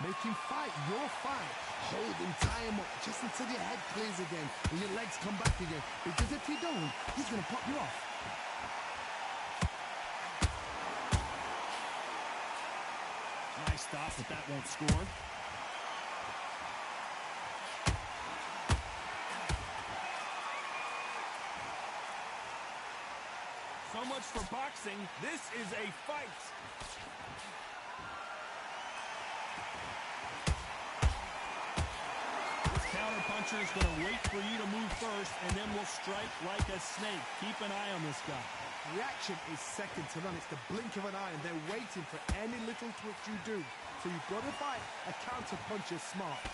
Make him fight your fight. Hold him, tie him up, just until your head clears again and your legs come back again. Because if you don't, he's going to pop you off. Nice stop, but that won't score. So much for boxing. This is a fight. This counter-puncher is going to wait for you to move first, and then will strike like a snake. Keep an eye on this guy. Reaction is second to none. It's the blink of an eye, and they're waiting for any little twitch you do. So you've got to fight a counter-puncher smart.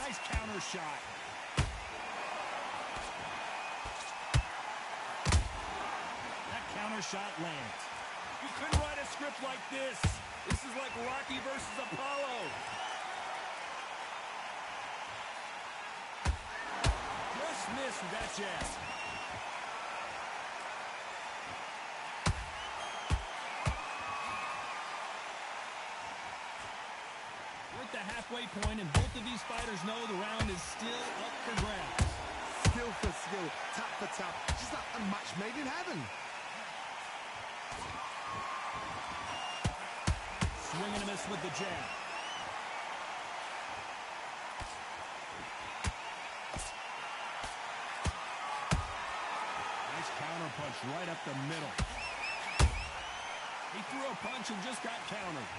Nice counter shot. Counter shot lands. You couldn't write a script like this. This is like Rocky versus Apollo. Just missed with that jab. We're at the halfway point, and both of these fighters know the round is still up for grabs. Skill for skill, tap for tap, just like a match made in heaven. Swing and a miss with the jab. Nice counter punch right up the middle. He threw a punch and just got countered.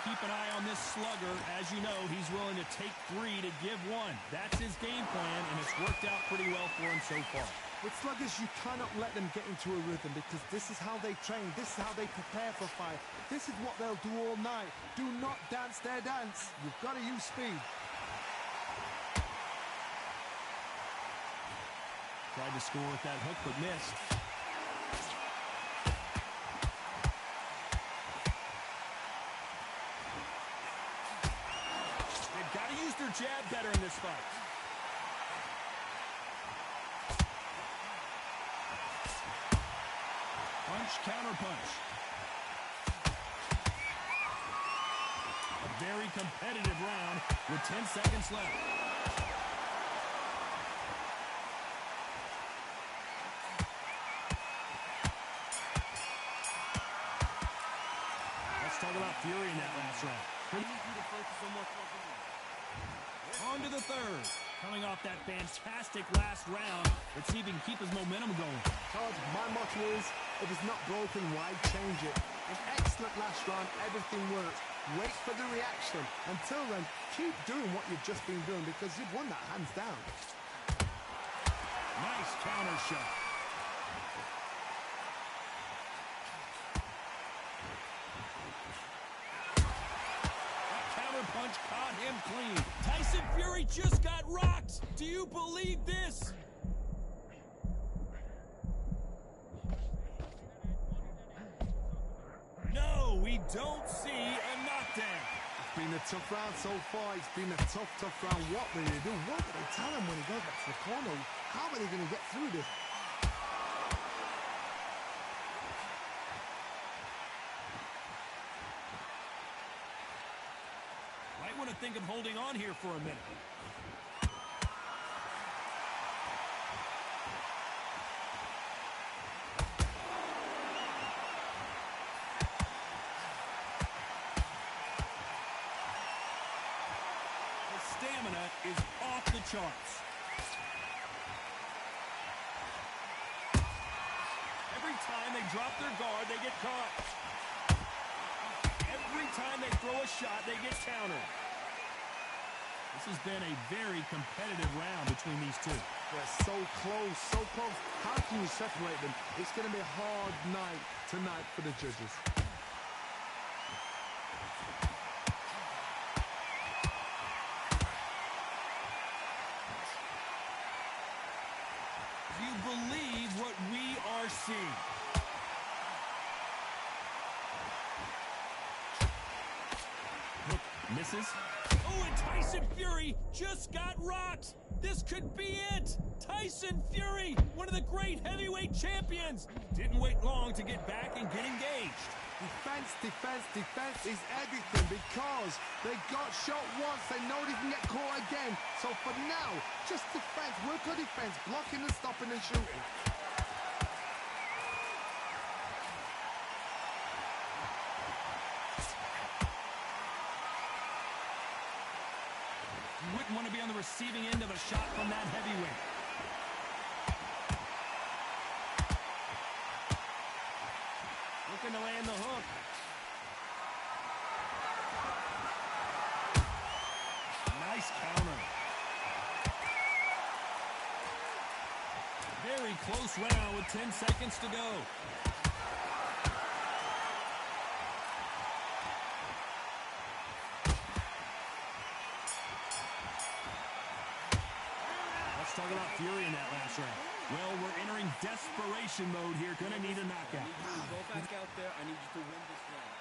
Keep an eye on this slugger. As you know, he's willing to take 3 to give 1. That's his game plan, and it's worked out pretty well for him so far. With sluggers, you cannot let them get into a rhythm because this is how they train. This is how they prepare for fight. This is what they'll do all night. Do not dance their dance. You've got to use speed. Tried to score with that hook, but missed. They've got to use their jab better in this fight. Punch, counter punch. A very competitive round with 10 seconds left. Let's talk about Fury in that last round. On to the third. Coming off that fantastic last round, let's see if he can keep his momentum going. Todd, my motto is, if it's not broken, why change it? An excellent last round, everything works. Wait for the reaction. Until then, keep doing what you've just been doing because you've won that hands down. Nice counter shot. Punch caught him clean. Tyson Fury just got rocked. Do you believe this? No, we don't see a knockdown. It's been a tough round so far. It's been a tough round. What will they do? What will they tell him when he goes back to the corner? How are they going to get through this? Want to think of holding on here for a minute. The stamina is off the charts. Every time they drop their guard, they get caught. Every time they throw a shot, they get countered. This has been a very competitive round between these two. They're so close, so close. How can you separate them? It's going to be a hard night tonight for the judges. Do you believe what we are seeing? Look, misses. Oh, and Tyson Fury just got rocked. This could be it! Tyson Fury, one of the great heavyweight champions, didn't wait long to get back and get engaged. Defense, defense, defense is everything because they got shot once. They know they can get caught again. So for now, just defense, work on defense, blocking and stopping and shooting. You wouldn't want to be on the receiving end of a shot from that heavyweight. Looking to land the hook. Nice counter. Very close round with 10 seconds to go. Let's talk about Fury in that last round. Well, we're entering desperation mode here. Gonna need a knockout. Go back out there. I need you to win this round.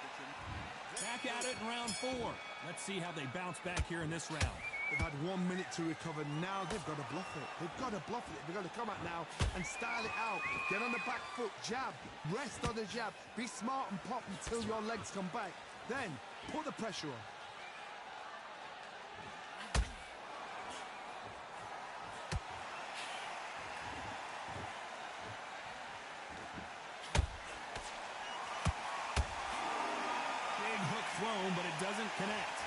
Back at it in round 4. Let's see how they bounce back here in this round. They've had 1 minute to recover. Now they've got to bluff it. They've got to bluff it. They've got to come out now and style it out. Get on the back foot, jab, rest on the jab. Be smart and pop until your legs come back. Then put the pressure on. Thrown, but it doesn't connect.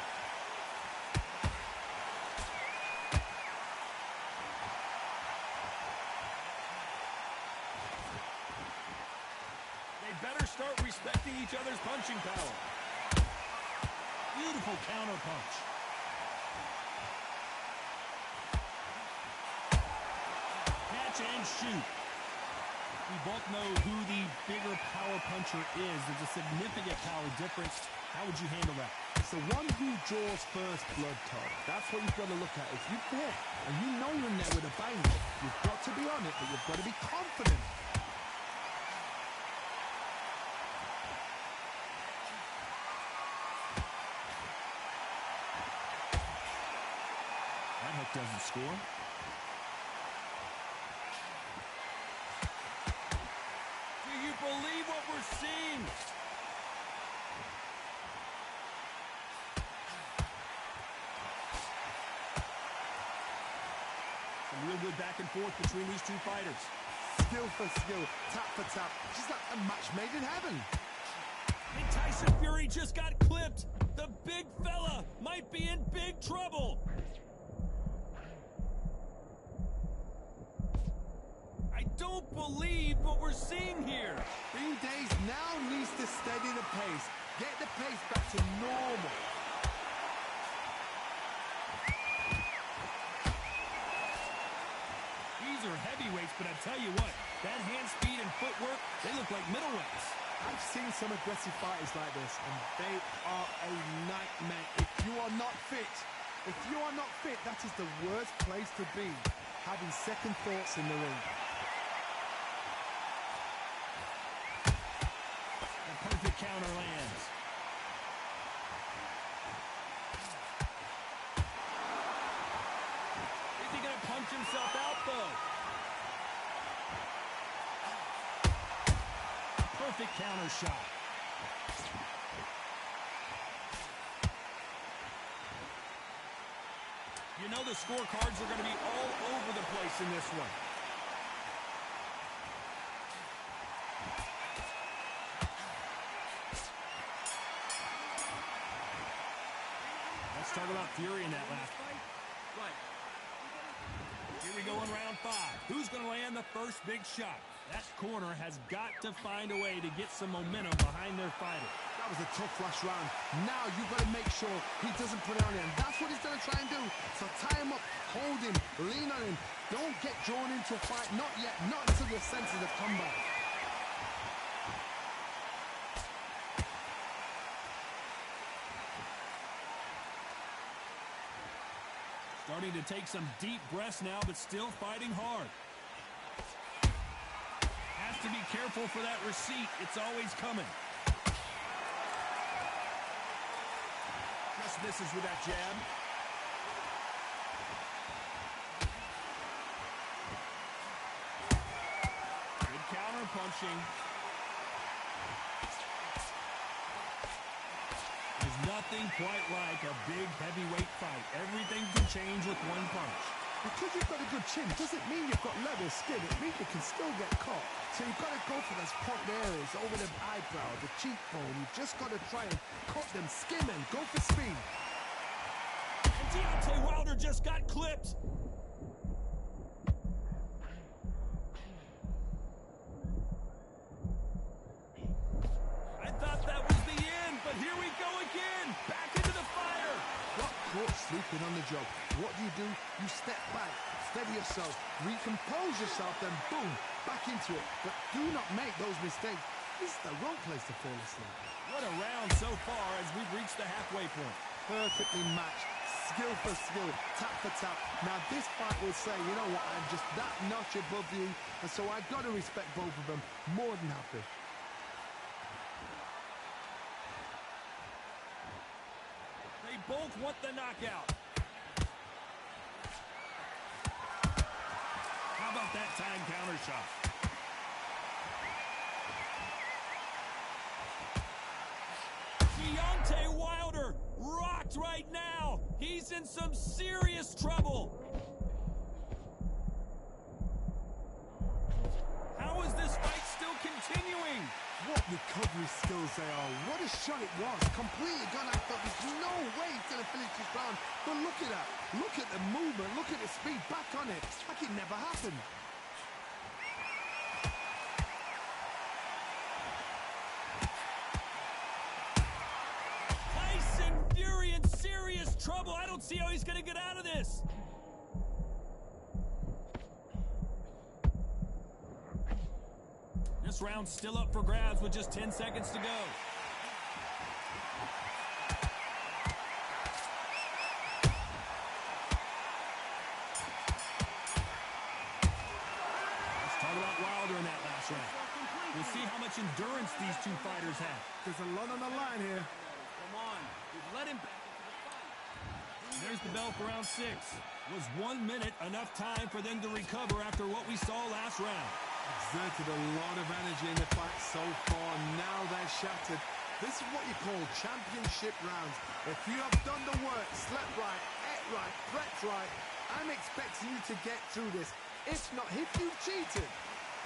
They better start respecting each other's punching power. Beautiful counter punch. Catch and shoot. We both know who the bigger power puncher is. There's a significant power difference. How would you handle that? It's the one who draws first blood, Todd. That's what you've got to look at. If you hit and you know you're in there with a bang, you've got to be on it, but you've got to be confident. That hook doesn't score. Do you believe what we're seeing? Real good back and forth between these two fighters. Skill for skill, tap for tap. Just like a match made in heaven. And Tyson Fury just got clipped. The big fella might be in big trouble. I don't believe what we're seeing here. Bean Days now needs to steady the pace. Get the pace back to normal. These are heavyweights, but I tell you what, that hand speed and footwork, they look like middleweights. I've seen some aggressive fighters like this, and they are a nightmare. If you are not fit, that is the worst place to be, having second thoughts in the ring. A perfect counter lands. Is he going to punch himself out, though? Perfect counter shot. You know the scorecards are going to be all over the place in this one. Let's talk about Fury in that last fight. Right. Here we go in round 5. Who's going to land the first big shot? That corner has got to find a way to get some momentum behind their fighter. That was a tough last round. Now you've got to make sure he doesn't put it on him. That's what he's going to try and do. So tie him up, hold him, lean on him. Don't get drawn into a fight. Not yet. Not until your senses have come back. Starting to take some deep breaths now, but still fighting hard. Has to be careful for that receipt. It's always coming. Just misses with that jab. punching. There's nothing quite like a big heavyweight fight. Everything can change with one punch. Because you've got a good chin doesn't mean you've got level skin. It means you can still get caught. So you've got to go for those point areas over the eyebrow, the cheekbone. You've just got to try and cut them, skim and go for speed. And Deontay Wilder just got clipped. I thought that was the end, but here we go again. Back into the fire. Got caught sleeping on the job. What do? You step back, steady yourself, recompose yourself, then boom, back into it. But do not make those mistakes. This is the wrong place to fall asleep. What a round so far as we've reached the halfway point. Perfectly matched, skill for skill, tap for tap. Now this fight will say, you know what, I'm just that notch above you, and so I've got to respect both of them. More than happy. They both want the knockout. How about that time counter shot? Deontay Wilder rocked right now. He's in some serious trouble. How is this fight still continuing? What recovery skills they are. What a shot it was. Completely gone. I thought there's no way he's going to finish this round. But look at that. Look at the movement. Look at the speed. Back on it. Like it never happened. Tyson Fury in serious trouble. I don't see how he's going to get out of this. This round's still up for grabs with just 10 seconds to go. Let's talk about Wilder in that last round. We'll see how much endurance these two fighters have. There's a lot on the line here. Come on. We've let him back into the fight. There's the bell for round 6. Was 1 minute enough time for them to recover after what we saw last round? Exerted a lot of energy in the fight so far. Now they're shattered. This is what you call championship rounds. If you have done the work, slept right, ate right, prepped right, I'm expecting you to get through this. If not, if you've cheated,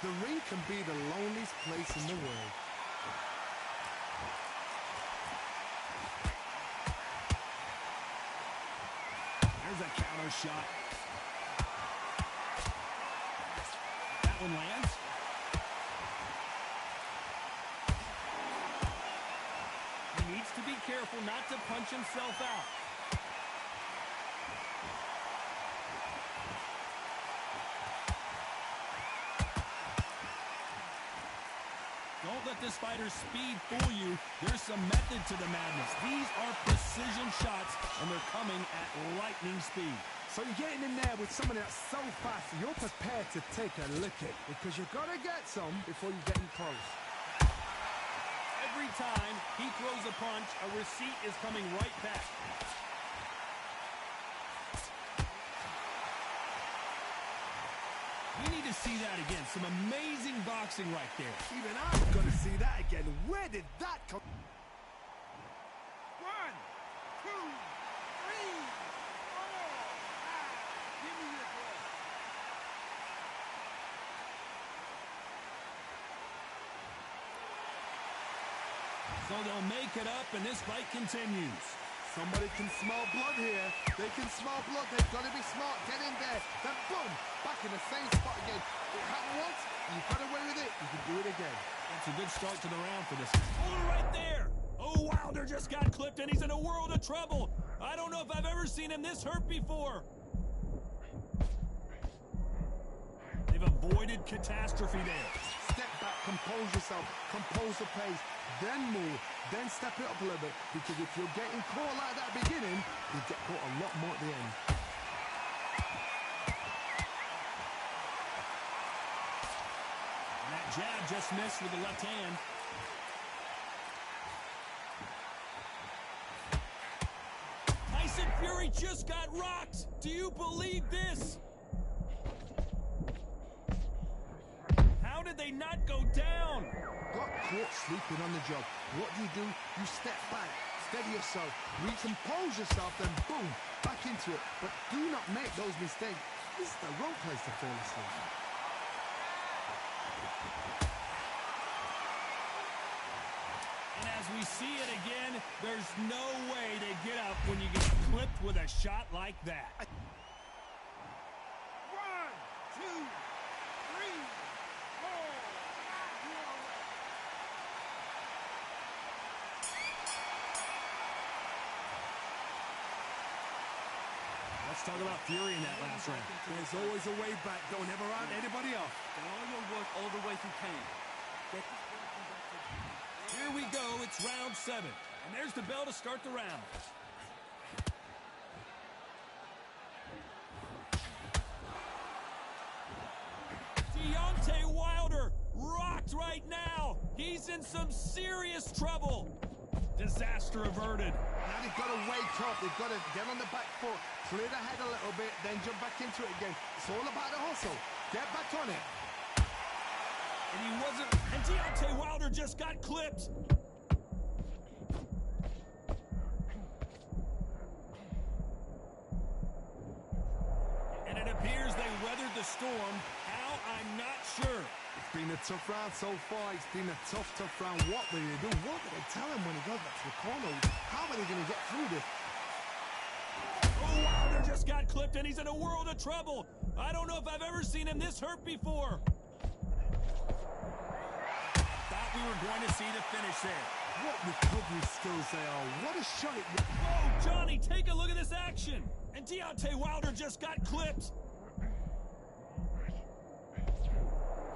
the ring can be the loneliest place in the world. There's a counter shot. That one lands. He needs to be careful not to punch himself out. Don't let this fighter's speed fool you. There's some method to the madness. These are precision shots, and they're coming at lightning speed. So you're getting in there with someone that's so fast, you're prepared to take a licking because you've got to get some before you get in close. Every time he throws a punch, a receipt is coming right back. We need to see that again. Some amazing boxing right there. Even I'm going to see that again. Where did that come? 1, 2, 3, 4, 5. Give me your ball. So they'll make it up, and this fight continues. Somebody can smell blood here. They can smell blood. They've got to be smart. Get in there. Then boom, back in the same spot again. It happened once. You've got away with it. You can do it again. That's a good start to the round for this. Hold it right there. Oh, Wilder just got clipped, and he's in a world of trouble. I don't know if I've ever seen him this hurt before. They've avoided catastrophe there. Step back, compose yourself, compose the pace, then move, then step it up a little bit. Because if you're getting caught like that at the beginning, you get caught a lot more at the end. And that jab just missed with the left hand. Tyson Fury just got rocked. Do you believe this? How did they not go down? Got caught sleeping on the job. What do? You step back, steady yourself, recompose yourself, then boom, back into it. But do not make those mistakes. This is the wrong place to fall asleep. And as we see it again, there's no way to get up when you get clipped with a shot like that. 1, 2, 3, 4. Let's talk about Fury in that last round. There's always a way back. Don't ever round anybody off. Done all your work all the way through pain. Get this one conducted. Here we go. It's round 7. And there's the bell to start the round. Deontay Wilder rocked right now. He's in some serious trouble. Disaster averted. Now they've got to wake up. They've got to get on the back foot, clear the head a little bit, then jump back into it again. It's all about the hustle. Get back on it. And he wasn't. And Deontay Wilder just got clipped. And it appears they weathered the storm. How? I'm not sure. It's been a tough round so far. It's been a tough round. What will they do? What will they tell him when he goes back to the corner? How are they going to get through this? Oh, Wilder just got clipped, and he's in a world of trouble. I don't know if I've ever seen him this hurt before. Thought we were going to see the finish there. What recovery skills they are. What a shot it was. Oh, Johnny, take a look at this action. And Deontay Wilder just got clipped.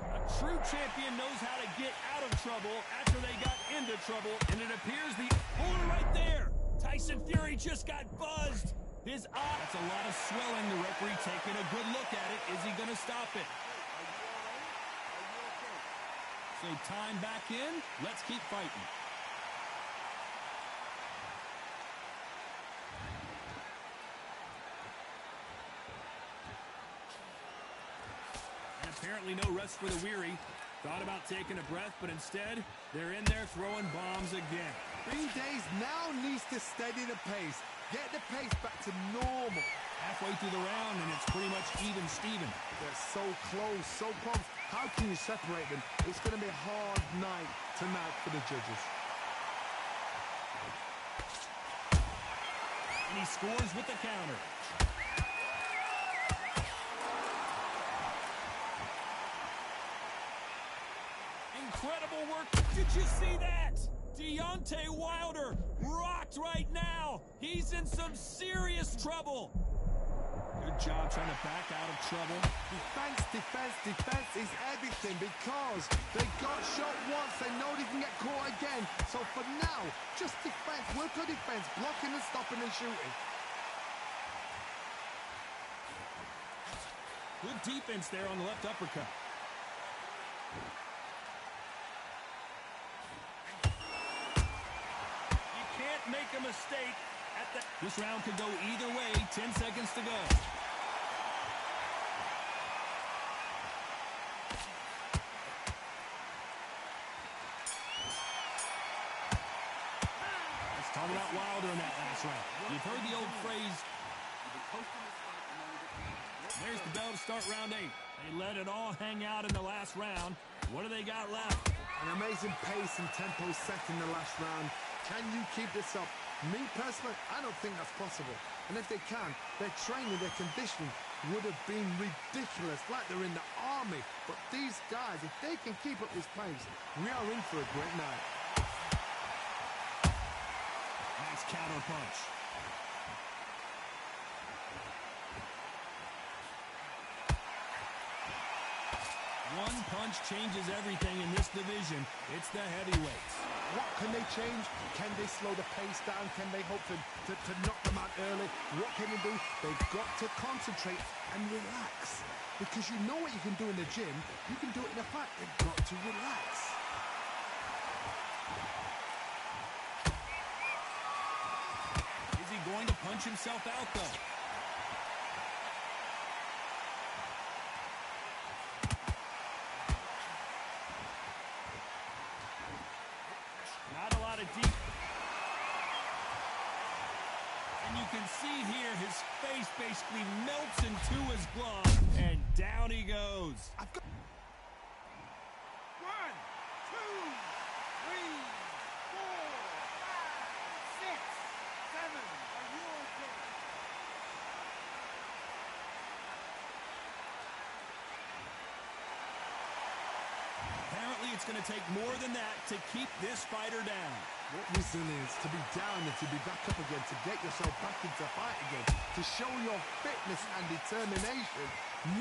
A true champion knows how to get out of trouble after they got into trouble, and it appears the owner right there. Tyson Fury just got buzzed. His eye. That's a lot of swelling. The referee taking a good look at it. Is he going to stop it? So time back in. Let's keep fighting. And apparently no rest for the weary. Thought about taking a breath, but instead, they're in there throwing bombs again. Green Days now needs to steady the pace. Get the pace back to normal. Halfway through the round, and it's pretty much even Steven. They're so close, so close. How can you separate them? It's going to be a hard night tonight for the judges. And he scores with the counter. Incredible work. Did you see that? Deontay Wilder rocked right now. He's in some serious trouble. Good job trying to back out of trouble. Defense is everything because they got shot once. They know they can get caught again. So for now, just defense. Work on defense. Blocking and stopping and shooting. Good defense there on the left uppercut. Make a mistake at the... This round could go either way. 10 seconds to go. Let's talk about Wilder in that last round. You've heard the old phrase. There's the bell to start round 8. They let it all hang out in the last round. What do they got left? An amazing pace and tempo set in the last round. Can you keep this up? Me personally, I don't think that's possible. And if they can, their training, their conditioning would have been ridiculous, like they're in the army. But these guys, if they can keep up this pace, we are in for a great night. Nice counter punch. One punch changes everything in this division. It's the heavyweights. What can they change? Can they slow the pace down? Can they hope to knock them out early? What can they do? They've got to concentrate and relax. Because you know what you can do in the gym. You can do it in a fight. They've got to relax. Is he going to punch himself out, though? deep. And you can see here his face basically melts into his glove. And down he goes. I've got... 1, 2, 3, 4, 5, 6, 7. Are you okay? Apparently it's going to take more than that to keep this fighter down. What resilience to be down and to be back up again, to get yourself back into fight again, to show your fitness and determination.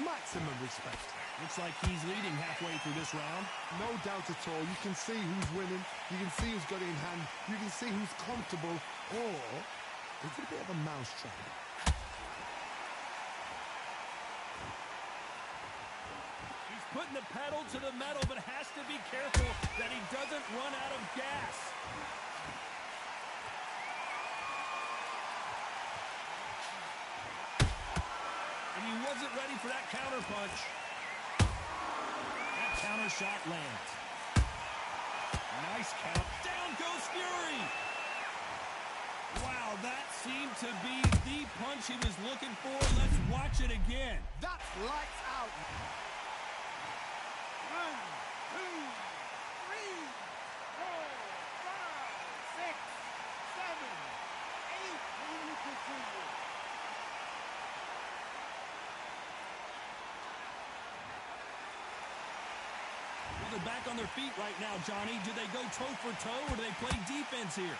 Maximum respect. Looks like he's leading halfway through this round. No doubt at all. You can see who's winning. You can see who's got it in hand. You can see who's comfortable. Or is it a bit of a mousetrap? He's putting the pedal to the metal, but has to be careful that he doesn't run out of gas. And he wasn't ready for that counter punch. That counter shot lands. Nice count. Down goes Fury. Wow, that seemed to be the punch he was looking for. Let's watch it again. That's lights out. 1, 2, 3, 4, 5, 6, 7, 8. Can you continue? Well, they're back on their feet right now, Johnny. Do they go toe for toe or do they play defense here?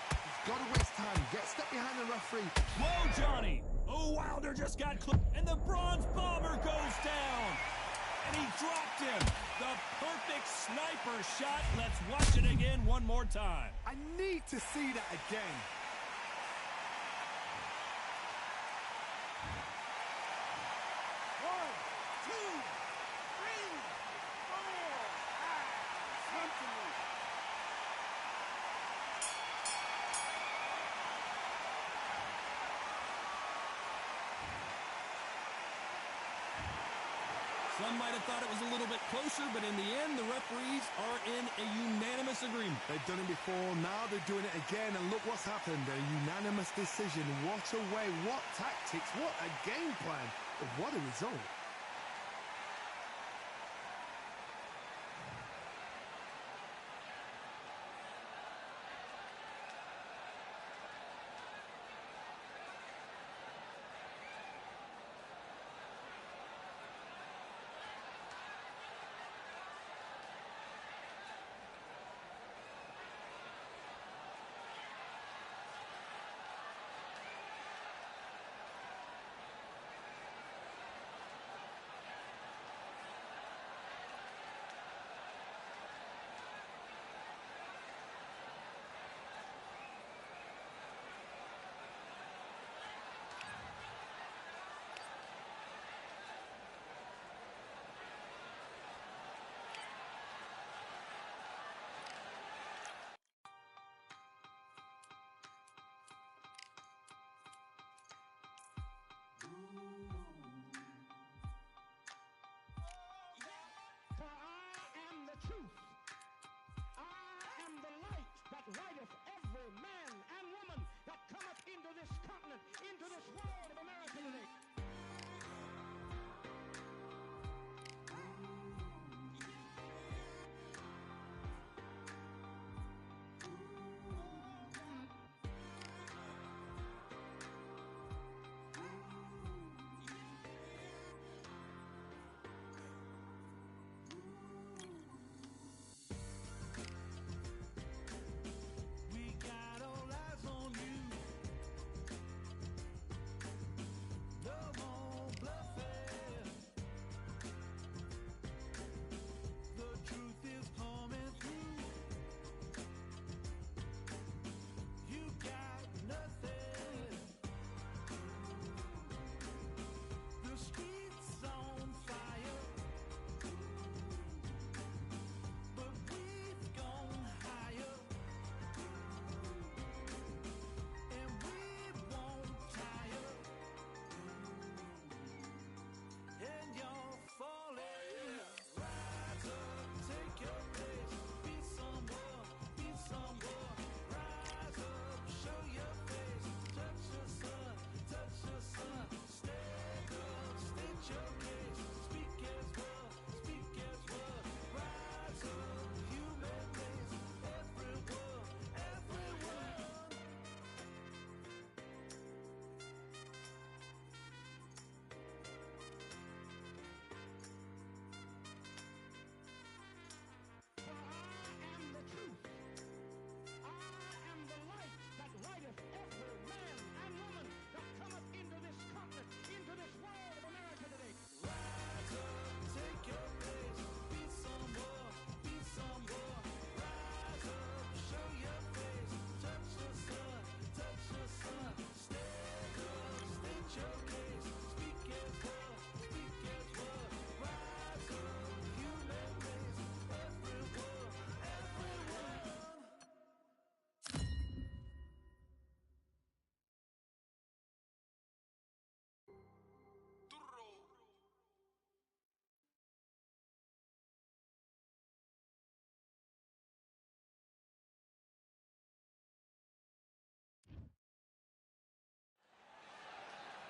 Got to waste time. Get a step behind the referee. Whoa, Johnny. Oh, Wilder just got clipped. And the bronze bomber goes down. And he dropped him. The perfect sniper shot. Let's watch it again one more time. I need to see that again. One, two, three, four, five. Come to me. Some might have thought it was a little bit closer, but in the end, the referees are in a unanimous agreement. They've done it before, now they're doing it again, and look what's happened. A unanimous decision. What a way, what tactics, what a game plan. But what a result.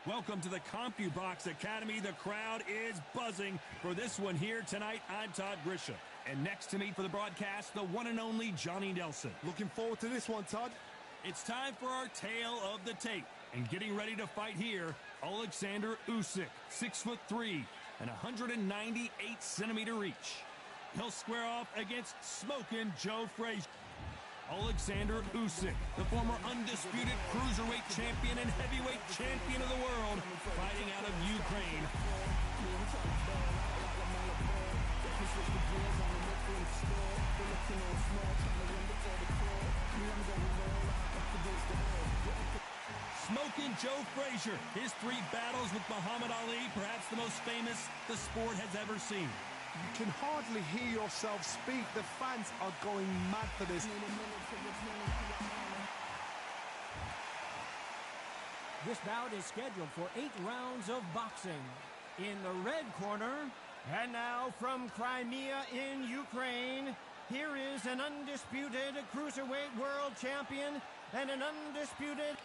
Welcome to the CompuBox Academy. The crowd is buzzing for this one here tonight. I'm Todd Grisham. And next to me for the broadcast, the one and only Johnny Nelson. Looking forward to this one, Todd. It's time for our tale of the tape. And getting ready to fight here, Alexander Usyk, 6'3" and 198-centimeter reach. He'll square off against smoking Joe Frazier. Alexander Usyk, the former undisputed cruiserweight champion and heavyweight champion of the world, fighting out of Ukraine. Smoking Joe Frazier, his 3 battles with Muhammad Ali, perhaps the most famous the sport has ever seen. You can hardly hear yourself speak. The fans are going mad for this. This bout is scheduled for 8 rounds of boxing. In the red corner, and now from Crimea in Ukraine, here is an undisputed cruiserweight world champion and an undisputed...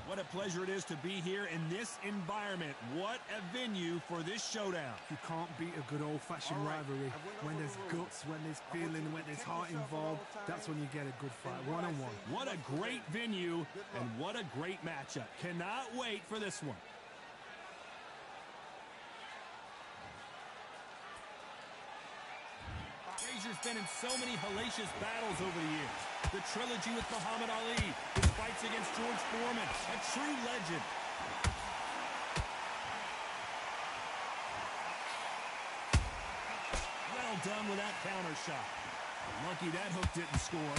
What a pleasure it is to be here in this environment. What a venue for this showdown. You can't beat a good old-fashioned rivalry. When there's guts, when there's feeling, when there's heart involved, that's when you get a good fight, one-on-one. What a great venue, and what a great matchup. Cannot wait for this one. Frazier's been in so many hellacious battles over the years. The trilogy with Muhammad Ali, his fights against George Foreman, a true legend. Well done with that counter shot. Lucky that hook didn't score.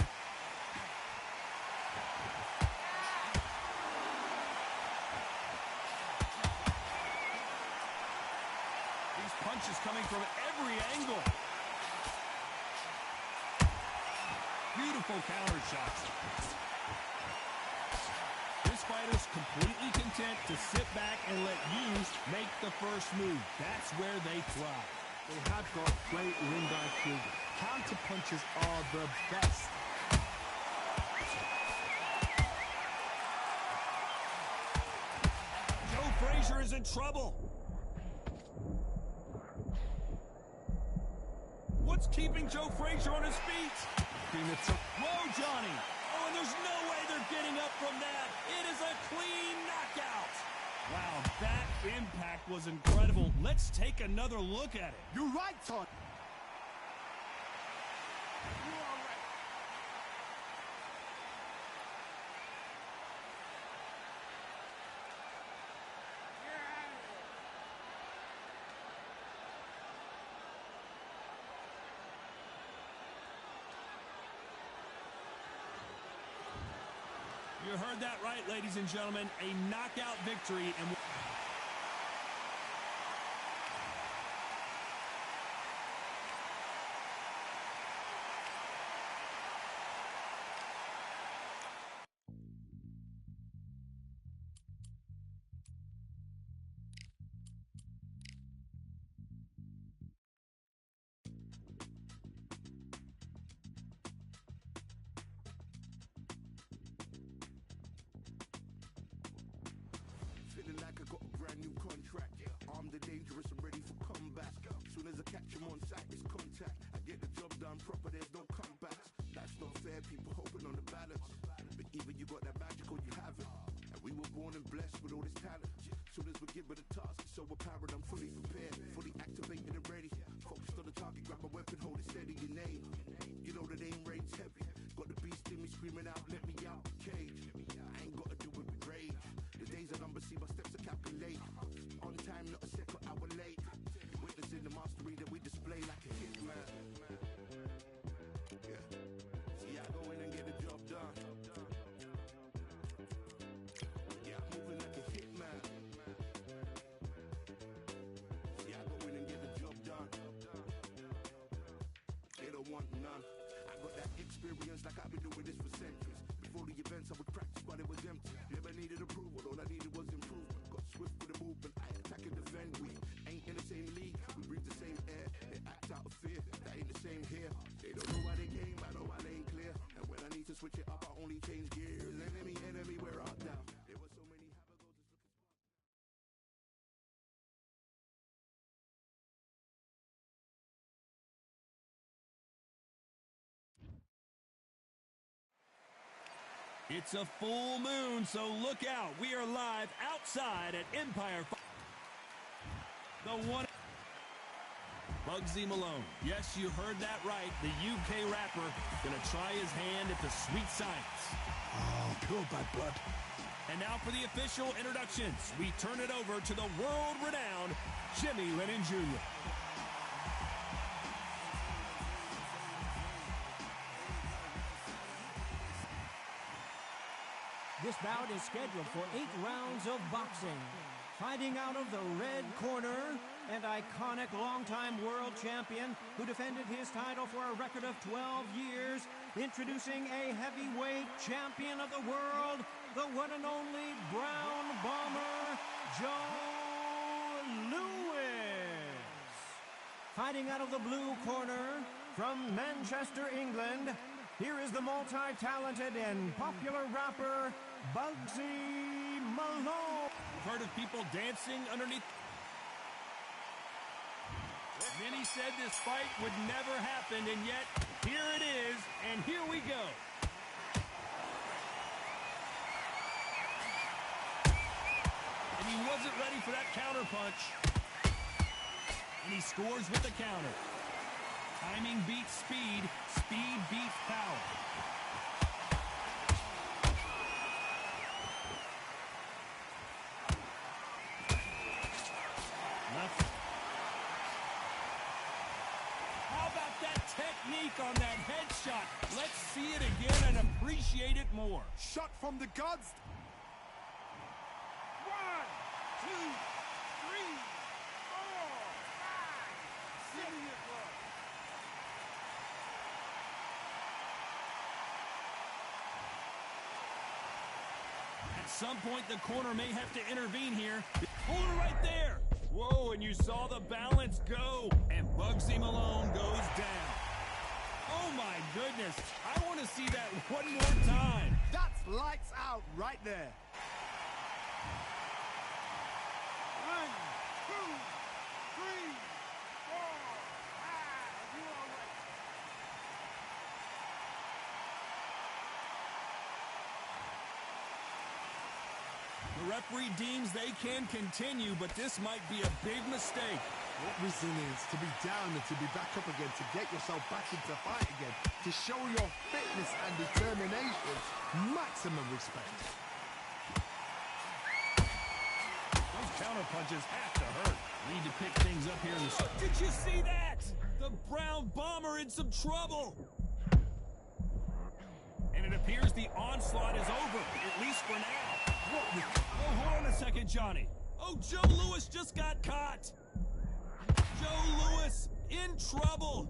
These punches coming from every angle. Beautiful counter shots. This fighter's completely content to sit back and let you make the first move. That's where they thrive. They have got great ring IQ. Counter punches are the best. Joe Frazier is in trouble. What's keeping Joe Frazier on his feet? Whoa, Johnny. Oh, and there's no way they're getting up from that. It is a clean knockout. Wow, that impact was incredible. Let's take another look at it. You're right, Todd. You heard that right, ladies and gentlemen. A knockout victory. And feeling like I got a brand new contract. Armed and dangerous and ready for comeback. Soon as I catch him on sight, it's contact. I get the job done proper, there's no comebacks. That's not fair, people hoping on the balance. But either you got that magic or you haven't. And we were born and blessed with all this talent. Soon as we're given a task, it's so apparent I'm fully prepared, fully activated and ready. Focused on the target, grab my weapon, hold it steady, your name. You know that aim rain's heavy. Got the beast in me screaming out, let me out the cage. I ain't gotta do it with rage. The days are numbered, see my steps are calculate. On time, not a second hour late. Witnessing the mastery that we display like a hitman. Yeah. See, I go in and get the job done. Yeah, I'm moving like a hitman. See, I go in and get the job done. They don't want none. I got that experience like I've been doing this for centuries. Before the events, I would practice, but it was empty. Never needed approval, all I needed was improvement. Got swift with the movement, I attack and defend. We ain't in the same league, we breathe the same air. They act out of fear, that ain't the same here. They don't know why they came, I know why they ain't clear. And when I need to switch it up, I only change gears. Enemy, where art thou? There were so many It's a full moon, so look out. We are live outside at Empire. The one. Bugsy Malone. Yes, you heard that right. The UK rapper gonna try his hand at the sweet science. Oh, pure bad blood. And now for the official introductions. We turn it over to the world-renowned Jimmy Lennon Jr. This bout is scheduled for 8 rounds of boxing. Fighting out of the red corner, an iconic longtime world champion who defended his title for a record of 12 years, introducing a heavyweight champion of the world, the one and only Brown Bomber, Joe Louis. Fighting out of the blue corner, from Manchester, England, here is the multi-talented and popular rapper, Bugsy Malone. Heard of people dancing underneath? Many said this fight would never happen, and yet here it is, and here we go. And he wasn't ready for that counter punch. And he scores with the counter. Timing beats speed, speed beats power. How about that technique on that headshot? Let's see it again and appreciate it more. Shot from the gods. 1, 2, 3, 4, 5, 6. Give me your blood. At some point, the corner may have to intervene here. Hold it right there. Whoa, and you saw the balance go. And Bugsy Malone goes down. Oh, my goodness. I want to see that one more time. That's lights out right there. 1, 2, 3, 4, 5. You all right? The referee deems they can continue, but this might be a big mistake. What resilience to be down and to be back up again, to get yourself back into fight again, to show your fitness and determination. Maximum respect. Those counter punches have to hurt. Need to pick things up here in the... Did you see that? The Brown Bomber in some trouble. And it appears the onslaught is over, at least for now. Oh, hold on a second, Johnny. Oh, Joe Louis just got caught. Joe Louis in trouble.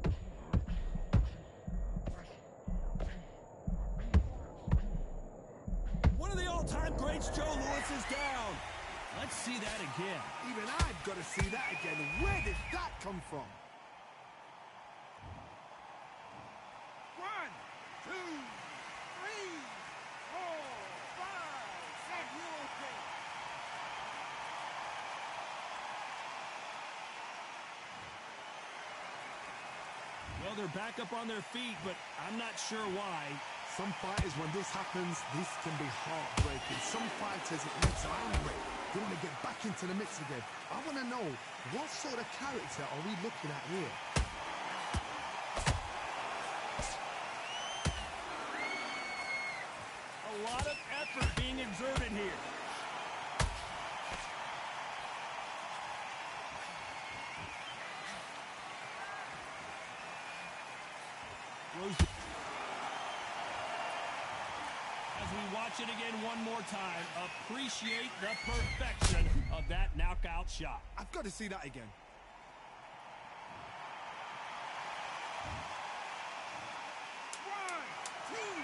One of the all-time greats, Joe Louis, is down. Let's see that again. Even I've got to see that again. Where did that come from? 1, 2, 3, 4, 5, 6. You okay? Well, they're back up on their feet, but I'm not sure why. Some fighters, when this happens, this can be heartbreaking. Some fighters, it makes them angry. They want to get back into the mix again. I want to know, what sort of character are we looking at here? A lot of effort being exerted here. As we watch it again one more time, appreciate the perfection of that knockout shot. I've got to see that again. 1, 2, 3,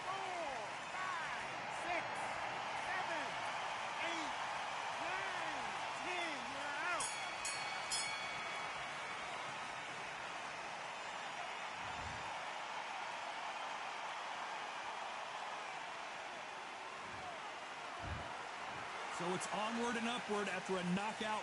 4, 5, 6, 7, 8, 9, 10. You're out. So it's onward and upward after a knockout